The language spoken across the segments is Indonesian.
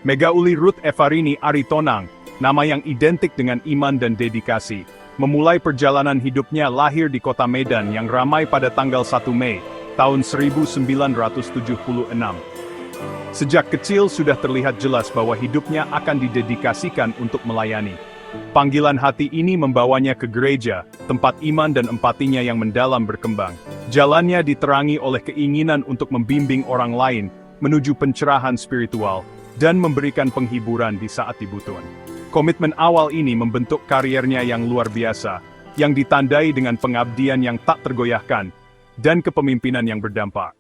Mega Uli Ruth Evarini Aritonang, nama yang identik dengan iman dan dedikasi, memulai perjalanan hidupnya lahir di kota Medan yang ramai pada tanggal 1 Mei, tahun 1976. Sejak kecil sudah terlihat jelas bahwa hidupnya akan didedikasikan untuk melayani. Panggilan hati ini membawanya ke gereja, tempat iman dan empatinya yang mendalam berkembang. Jalannya diterangi oleh keinginan untuk membimbing orang lain menuju pencerahan spiritual, dan memberikan penghiburan di saat dibutuhkan. Komitmen awal ini membentuk kariernya yang luar biasa, yang ditandai dengan pengabdian yang tak tergoyahkan, dan kepemimpinan yang berdampak.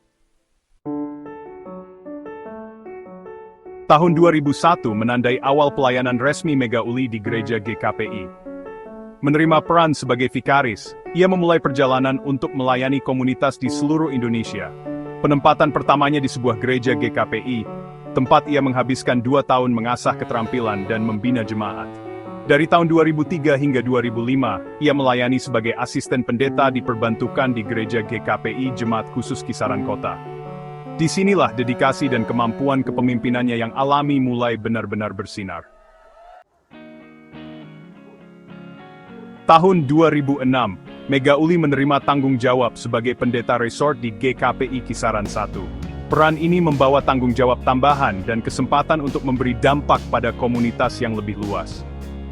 Tahun 2001 menandai awal pelayanan resmi Mega Uli di gereja GKPI. Menerima peran sebagai vikaris, ia memulai perjalanan untuk melayani komunitas di seluruh Indonesia. Penempatan pertamanya di sebuah gereja GKPI, tempat ia menghabiskan 2 tahun mengasah keterampilan dan membina jemaat. Dari tahun 2003 hingga 2005, ia melayani sebagai asisten pendeta diperbantukan di gereja GKPI Jemaat Khusus Kisaran Kota. Disinilah dedikasi dan kemampuan kepemimpinannya yang alami mulai benar-benar bersinar. Tahun 2006, Mega Uli menerima tanggung jawab sebagai pendeta resort di GKPI Kisaran 1. Peran ini membawa tanggung jawab tambahan dan kesempatan untuk memberi dampak pada komunitas yang lebih luas.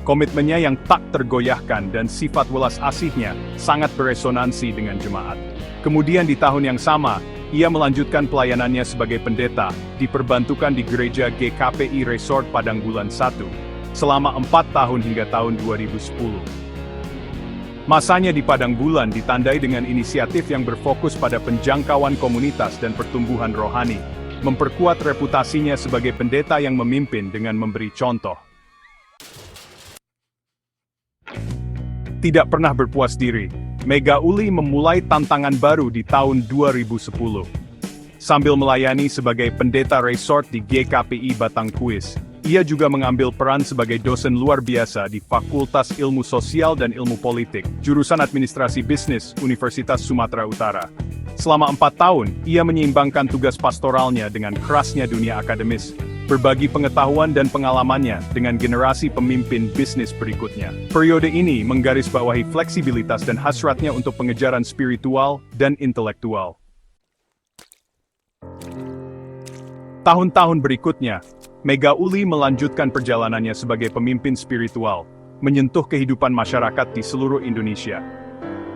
Komitmennya yang tak tergoyahkan dan sifat welas asihnya sangat beresonansi dengan jemaat. Kemudian di tahun yang sama, ia melanjutkan pelayanannya sebagai pendeta, diperbantukan di gereja GKPI Resort Padang Bulan 1, selama 4 tahun hingga tahun 2010. Masanya di Padang Bulan ditandai dengan inisiatif yang berfokus pada penjangkauan komunitas dan pertumbuhan rohani, memperkuat reputasinya sebagai pendeta yang memimpin dengan memberi contoh. Tidak pernah berpuas diri, Mega Uli memulai tantangan baru di tahun 2010. Sambil melayani sebagai pendeta resort di GKPI Batangkuis, ia juga mengambil peran sebagai dosen luar biasa di Fakultas Ilmu Sosial dan Ilmu Politik, jurusan Administrasi Bisnis, Universitas Sumatera Utara. Selama 4 tahun, ia menyeimbangkan tugas pastoralnya dengan kerasnya dunia akademis, berbagi pengetahuan dan pengalamannya dengan generasi pemimpin bisnis berikutnya. Periode ini menggarisbawahi fleksibilitas dan hasratnya untuk pengejaran spiritual dan intelektual. Tahun-tahun berikutnya, Mega Uli melanjutkan perjalanannya sebagai pemimpin spiritual, menyentuh kehidupan masyarakat di seluruh Indonesia.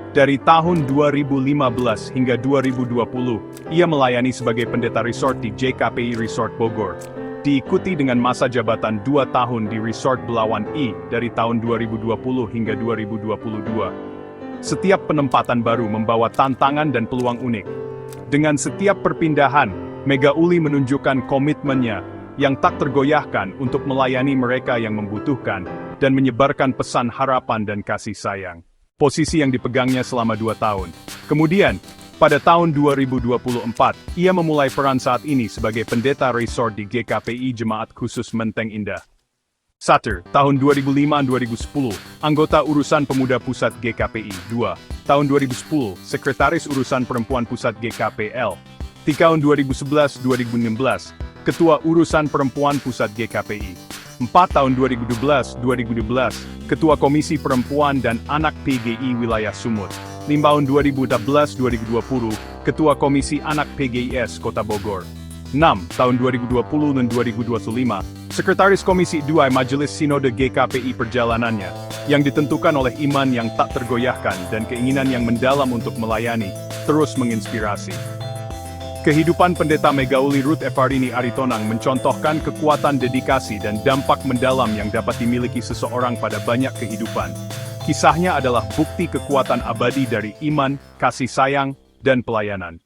Dari tahun 2015 hingga 2020, ia melayani sebagai pendeta resort di JKPI Resort Bogor, diikuti dengan masa jabatan 2 tahun di Resort Belawan I dari tahun 2020 hingga 2022. Setiap penempatan baru membawa tantangan dan peluang unik. Dengan setiap perpindahan, Mega Uli menunjukkan komitmennya yang tak tergoyahkan untuk melayani mereka yang membutuhkan, dan menyebarkan pesan harapan dan kasih sayang. Posisi yang dipegangnya selama 2 tahun. Kemudian, pada tahun 2024, ia memulai peran saat ini sebagai pendeta resort di GKPI Jemaat Khusus Menteng Indah. 1. Tahun 2005-2010, anggota Urusan Pemuda Pusat GKPI. 2. Tahun 2010, Sekretaris Urusan Perempuan Pusat GKPL. 3 tahun 2011-2016, Ketua Urusan Perempuan Pusat GKPI. 4 tahun 2012-2012, Ketua Komisi Perempuan dan Anak PGI Wilayah Sumut. 5 tahun 2014-2020, Ketua Komisi Anak PGIS Kota Bogor. 6 tahun 2020 dan 2025, Sekretaris Komisi 2 Majelis Sinode GKPI. Perjalanannya, yang ditentukan oleh iman yang tak tergoyahkan dan keinginan yang mendalam untuk melayani, terus menginspirasi. Kehidupan pendeta Mega Uli Ruth Evarini Aritonang mencontohkan kekuatan dedikasi dan dampak mendalam yang dapat dimiliki seseorang pada banyak kehidupan. Kisahnya adalah bukti kekuatan abadi dari iman, kasih sayang, dan pelayanan.